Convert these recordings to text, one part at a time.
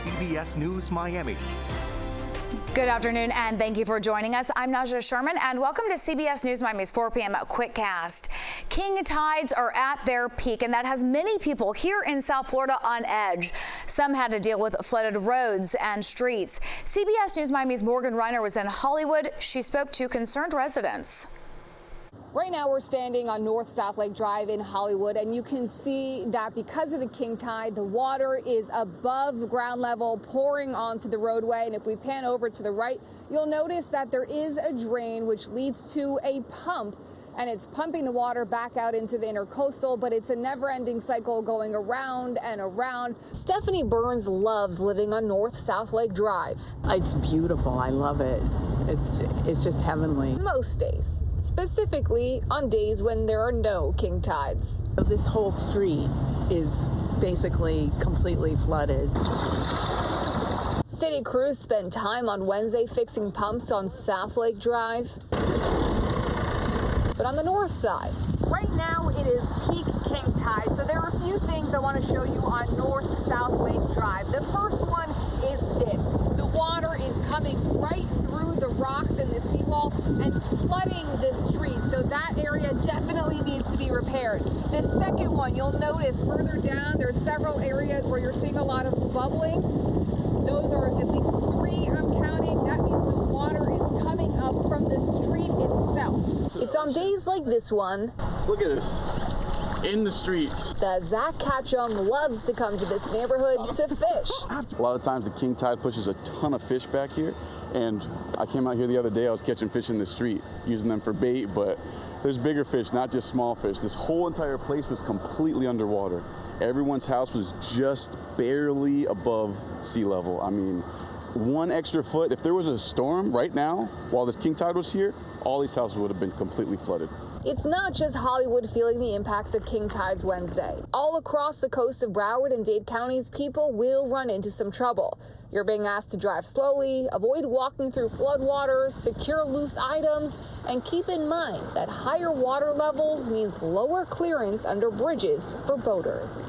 CBS News Miami. Good afternoon, and thank you for joining us. I'm Naja Sherman, and welcome to CBS News Miami's 4 p.m. Quickcast. King tides are at their peak, and that has many people here in South Florida on edge. Some had to deal with flooded roads and streets. CBS News Miami's Morgan Reiner was in Hollywood. She spoke to concerned residents. Right now we're standing on North South Lake Drive in Hollywood, and you can see that because of the king tide, the water is above ground level, pouring onto the roadway. And if we pan over to the right, you'll notice that there is a drain which leads to a pump, and it's pumping the water back out into the intercoastal, but it's a never-ending cycle going around and around. Stephanie Burns loves living on North South Lake Drive. It's beautiful. I love it. It's just heavenly. Most days, specifically on days when there are no king tides. This whole street is basically completely flooded. City crews spent time on Wednesday fixing pumps on South Lake Drive. But on the north side, right now it is peak king tide, so there are a few things I want to show you on North South Lake Drive. The first one is this. The water is coming right through the rocks in the seawall and flooding the street, so that area definitely needs to be repaired. The second one, you'll notice further down, there's several areas where you're seeing a lot of bubbling. Those are at least 3 I'm counting. That means the water is coming up from the street itself. It's on days like this one. Look at this. In the streets. That Zach Catchum loves to come to this neighborhood to fish. A lot of times the king tide pushes a ton of fish back here, and I came out here the other day, I was catching fish in the street, using them for bait, but there's bigger fish, not just small fish. This whole entire place was completely underwater. Everyone's house was just barely above sea level. I mean, 1 extra foot, if there was a storm right now, while this king tide was here, all these houses would have been completely flooded. It's not just Hollywood feeling the impacts of king tides Wednesday. All across the coast of Broward and Dade counties, people will run into some trouble. You're being asked to drive slowly, avoid walking through floodwaters, secure loose items, and keep in mind that higher water levels means lower clearance under bridges for boaters.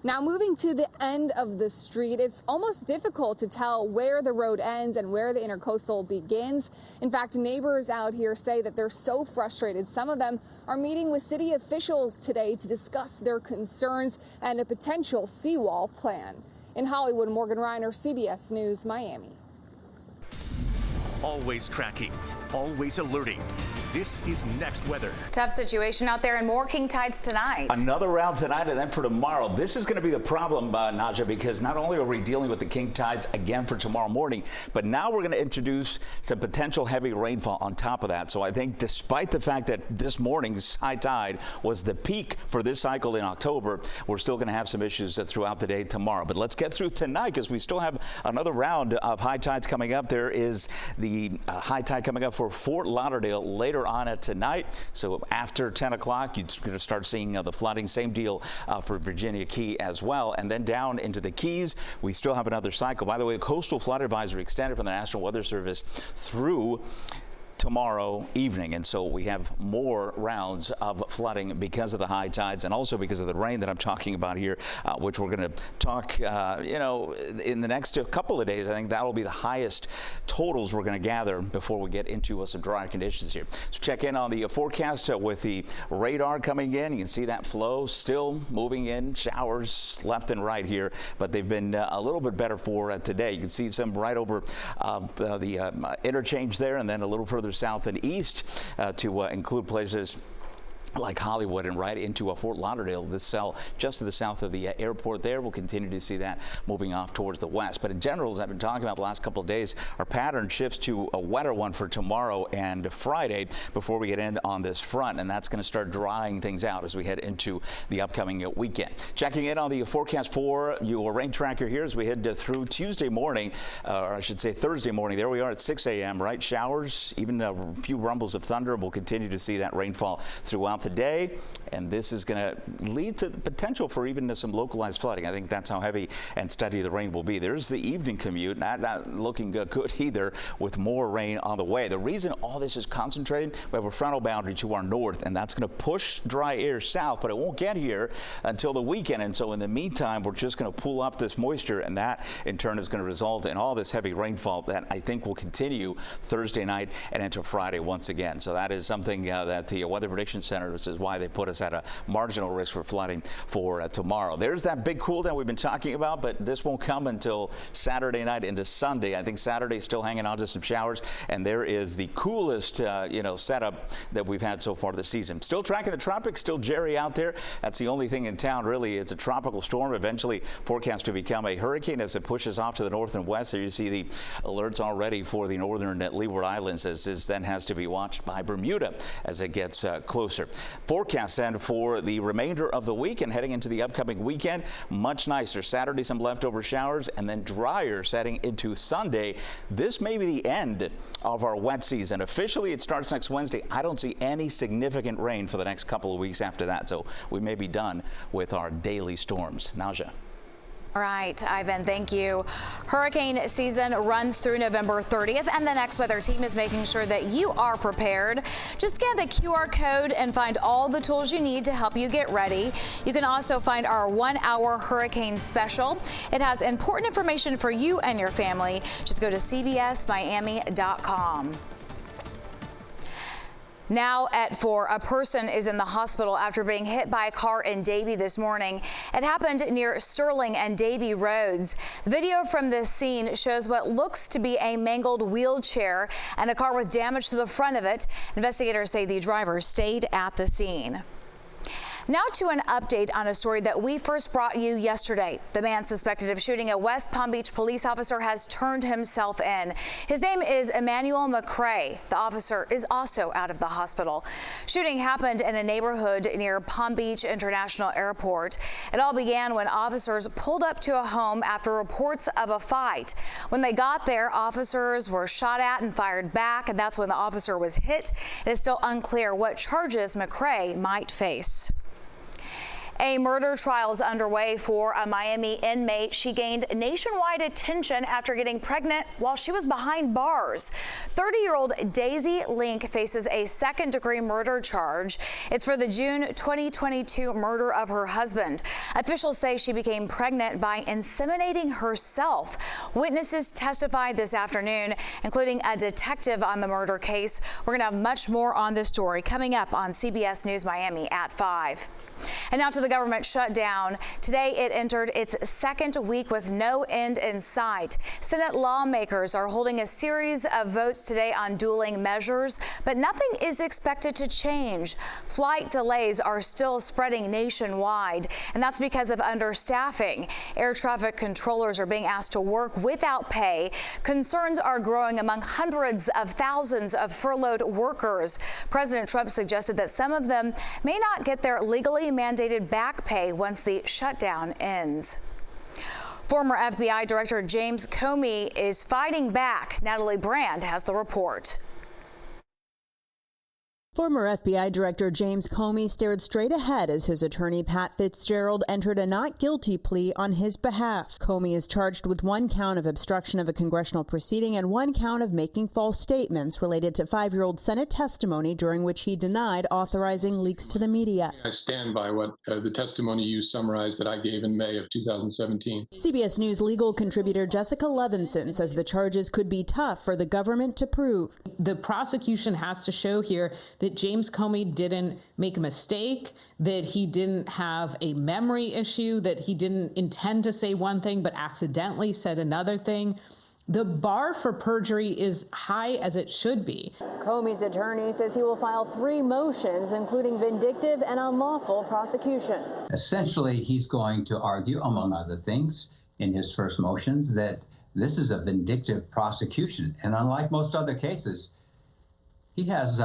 Now moving to the end of the street, it's almost difficult to tell where the road ends and where the intercoastal begins. In fact, neighbors out here say that they're so frustrated. Some of them are meeting with city officials today to discuss their concerns and a potential seawall plan. In Hollywood, Morgan Reiner, CBS News, Miami. Always tracking, always alerting. This is Next Weather. Tough situation out there, and more king tides tonight. Another round tonight, and then for tomorrow. This is going to be the problem, Naja, because not only are we dealing with the king tides again for tomorrow morning, but now we're going to introduce some potential heavy rainfall on top of that. So I think despite the fact that this morning's high tide was the peak for this cycle in October, we're still going to have some issues throughout the day tomorrow. But let's get through tonight because we still have another round of high tides coming up. There is the high tide coming up for Fort Lauderdale later on it tonight. So after 10 o'clock, you're going to start seeing the flooding. Same deal for Virginia Key as well. And then down into the Keys, we still have another cycle. By the way, coastal flood advisory extended from the National Weather Service through tomorrow evening, and so we have more rounds of flooding because of the high tides and also because of the rain that I'm talking about here, which we're going to talk, in the next couple of days. I think that'll be the highest totals we're going to gather before we get into some drier conditions here. So check in on the forecast with the radar coming in. You can see that flow still moving in, showers left and right here, but they've been a little bit better for today. You can see some right over the interchange there, and then a little further south and east to include places like Hollywood and right into Fort Lauderdale, this cell just to the south of the airport there. We'll continue to see that moving off towards the west. But in general, as I've been talking about the last couple of days, our pattern shifts to a wetter one for tomorrow and Friday before we get in on this front, and that's going to start drying things out as we head into the upcoming weekend. Checking in on the forecast for your rain tracker here as we head through Tuesday morning, or I should say Thursday morning. There we are at 6 a.m., right? Showers, even a few rumbles of thunder. We'll continue to see that rainfall throughout throughout the day, and this is going to lead to the potential for even some localized flooding. I think that's how heavy and steady the rain will be. There's the evening commute, not looking good either, with more rain on the way. The reason all this is concentrated, we have a frontal boundary to our north, and that's going to push dry air south, but it won't get here until the weekend. And so in the meantime, we're just going to pull up this moisture, and that in turn is going to result in all this heavy rainfall that I think will continue Thursday night and into Friday once again. So that is something that the Weather Prediction Center, which is why they put us at a marginal risk for flooding for tomorrow. There's that big cool down we've been talking about, but this won't come until Saturday night into Sunday. I think Saturday's still hanging on to some showers, and there is the coolest setup that we've had so far this season. Still tracking the tropics, still Jerry out there. That's the only thing in town, really. It's a tropical storm, eventually forecast to become a hurricane as it pushes off to the north and west. So you see the alerts already for the northern Leeward Islands, as this then has to be watched by Bermuda as it gets closer. Forecast then for the remainder of the week and heading into the upcoming weekend, much nicer. Saturday, some leftover showers, and then drier setting into Sunday. This may be the end of our wet season. Officially, it starts next Wednesday. I don't see any significant rain for the next couple of weeks after that, so we may be done with our daily storms. Naja. All right, Ivan, thank you. Hurricane season runs through November 30th, and the Next Weather team is making sure that you are prepared. Just scan the QR code and find all the tools you need to help you get ready. You can also find our 1-hour hurricane special. It has important information for you and your family. Just go to cbsmiami.com. Now at 4, a person is in the hospital after being hit by a car in Davie this morning. It happened near Sterling and Davie Roads. Video from this scene shows what looks to be a mangled wheelchair and a car with damage to the front of it. Investigators say the driver stayed at the scene. Now to an update on a story that we first brought you yesterday. The man suspected of shooting a West Palm Beach police officer has turned himself in. His name is Emmanuel McCrae. The officer is also out of the hospital. Shooting happened in a neighborhood near Palm Beach International Airport. It all began when officers pulled up to a home after reports of a fight. When they got there, officers were shot at and fired back, and that's when the officer was hit. It is still unclear what charges McCrae might face. A murder trial is underway for a Miami inmate. She gained nationwide attention after getting pregnant while she was behind bars. 30-year-old Daisy Link faces a second-degree murder charge. It's for the June 2022 murder of her husband. Officials say she became pregnant by inseminating herself. Witnesses testified this afternoon, including a detective on the murder case. We're going to have much more on this story coming up on CBS News Miami at 5. And now to the government shutdown. Today it entered its second week with no end in sight. Senate lawmakers are holding a series of votes today on dueling measures, but nothing is expected to change. Flight delays are still spreading nationwide, and that's because of understaffing. Air traffic controllers are being asked to work without pay. Concerns are growing among hundreds of thousands of furloughed workers. President Trump suggested that some of them may not get their legally mandated back pay once the shutdown ends. Former FBI Director James Comey is fighting back. Natalie Brand has the report. Former FBI Director James Comey stared straight ahead as his attorney Pat Fitzgerald entered a not guilty plea on his behalf. Comey is charged with 1 count of obstruction of a congressional proceeding and 1 count of making false statements related to 5-year-old Senate testimony during which he denied authorizing leaks to the media. I stand by what the testimony you summarized that I gave in May of 2017. CBS News legal contributor Jessica Levinson says the charges could be tough for the government to prove. The prosecution has to show here that James Comey didn't make a mistake, that he didn't have a memory issue, that he didn't intend to say one thing but accidentally said another thing. The bar for perjury is high as it should be. Comey's attorney says he will file 3 motions, including vindictive and unlawful prosecution. Essentially, he's going to argue, among other things, in his first motions, that this is a vindictive prosecution. And unlike most other cases, he has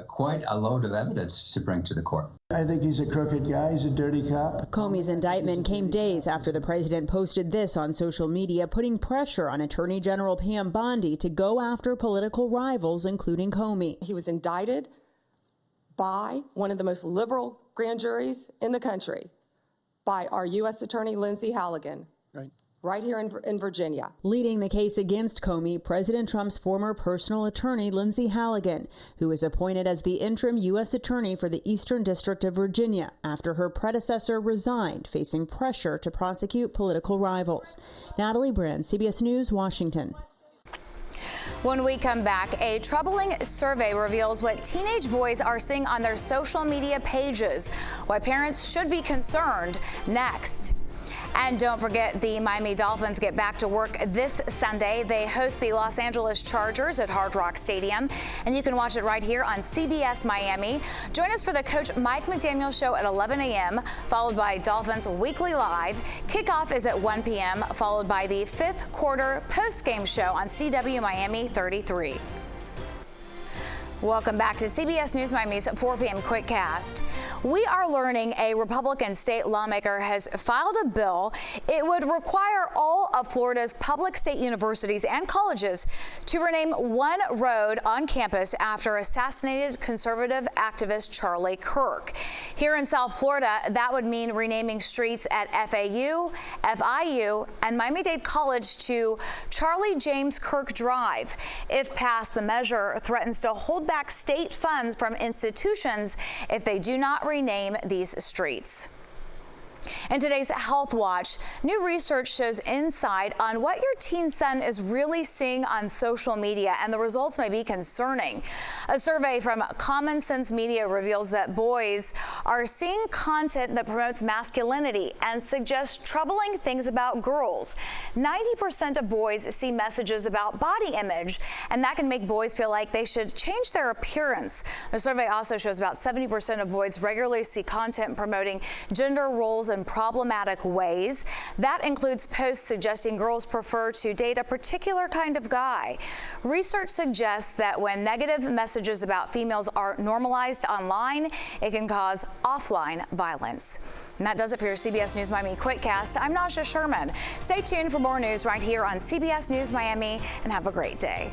quite a load of evidence to bring to the court. I think he's a crooked guy. He's a dirty cop. Comey's indictment came days after the president posted this on social media, putting pressure on Attorney General Pam Bondi to go after political rivals, including Comey. He was indicted by one of the most liberal grand juries in the country, by our U.S. Attorney Lindsay Halligan. Right here in Virginia. Leading the case against Comey, President Trump's former personal attorney, Lindsay Halligan, who was appointed as the interim U.S. attorney for the Eastern District of Virginia after her predecessor resigned, facing pressure to prosecute political rivals. Natalie Brand, CBS News, Washington. When we come back, a troubling survey reveals what teenage boys are seeing on their social media pages, why parents should be concerned. Next. And don't forget, the Miami Dolphins get back to work this Sunday. They host the Los Angeles Chargers at Hard Rock Stadium, and you can watch it right here on CBS Miami. Join us for the Coach Mike McDaniel Show at 11 a.m., followed by Dolphins Weekly Live. Kickoff is at 1 p.m., followed by the fifth quarter post-game show on CW Miami 33. Welcome back to CBS News Miami's 4 p.m. Quickcast. We are learning a Republican state lawmaker has filed a bill. It would require all of Florida's public state universities and colleges to rename one road on campus after assassinated conservative activist Charlie Kirk. Here in South Florida, that would mean renaming streets at FAU, FIU, and Miami-Dade College to Charlie James Kirk Drive. If passed, the measure threatens to hold back state funds from institutions if they do not rename these streets. In today's Health Watch, new research shows insight on what your teen son is really seeing on social media, and the results may be concerning. A survey from Common Sense Media reveals that boys are seeing content that promotes masculinity and suggests troubling things about girls. 90% of boys see messages about body image, and that can make boys feel like they should change their appearance. The survey also shows about 70% of boys regularly see content promoting gender roles in problematic ways. That includes posts suggesting girls prefer to date a particular kind of guy. Research suggests that when negative messages about females are normalized online, it can cause offline violence. And that does it for your CBS News Miami Quickcast. I'm Naja Sherman. Stay tuned for more news right here on CBS News Miami, and have a great day.